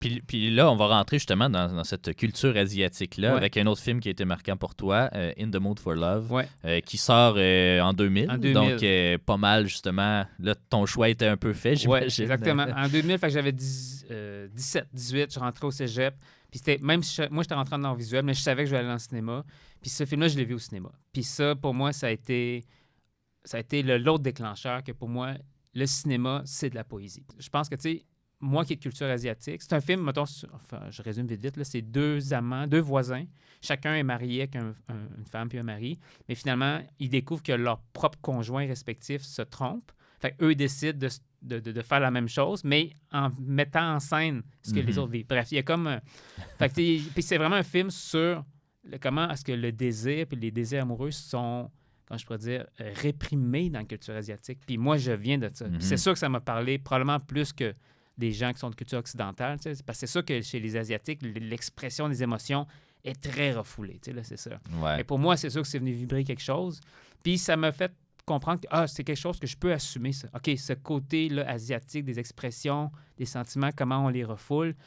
Puis là, on va rentrer justement dans cette culture asiatique-là Ouais. avec un autre film qui a été marquant pour toi, In the Mood for Love, Ouais. qui sort en 2000. En 2000. Donc, pas mal, justement. Là, ton choix était un peu fait, Ouais, j'imagine. exactement. En 2000, fait que j'avais 17, 18, je rentrais au cégep. Puis c'était, même si moi, j'étais rentré dans l'art visuel, mais je savais que je voulais aller dans le cinéma. Puis ce film-là, je l'ai vu au cinéma. Puis ça, pour moi, ça a été l'autre déclencheur que pour moi, le cinéma, c'est de la poésie. Je pense que, tu sais, moi qui est de culture asiatique, c'est un film, mettons, enfin, je résume vite, là, c'est deux amants, deux voisins. Chacun est marié avec une femme puis un mari. Mais finalement, ils découvrent que leurs propres conjoints respectifs se trompent. Fait qu'eux décident de faire la même chose, mais en mettant en scène ce que les autres vivent. Bref, il y a comme... fait que, puis c'est vraiment un film sur comment est-ce que le désir puis les désirs amoureux sont, comment je pourrais dire, réprimés dans la culture asiatique. Puis moi, je viens de ça. Puis c'est sûr que ça m'a parlé probablement plus que des gens qui sont de culture occidentale, tu sais, parce que c'est sûr que chez les Asiatiques, l'expression des émotions est très refoulée, tu sais, là, c'est ça. Ouais. Et pour moi, c'est sûr que c'est venu vibrer quelque chose. Puis ça m'a fait comprendre que c'est quelque chose que je peux assumer, ça. OK, ce côté-là asiatique, des expressions, des sentiments, comment on les refoule,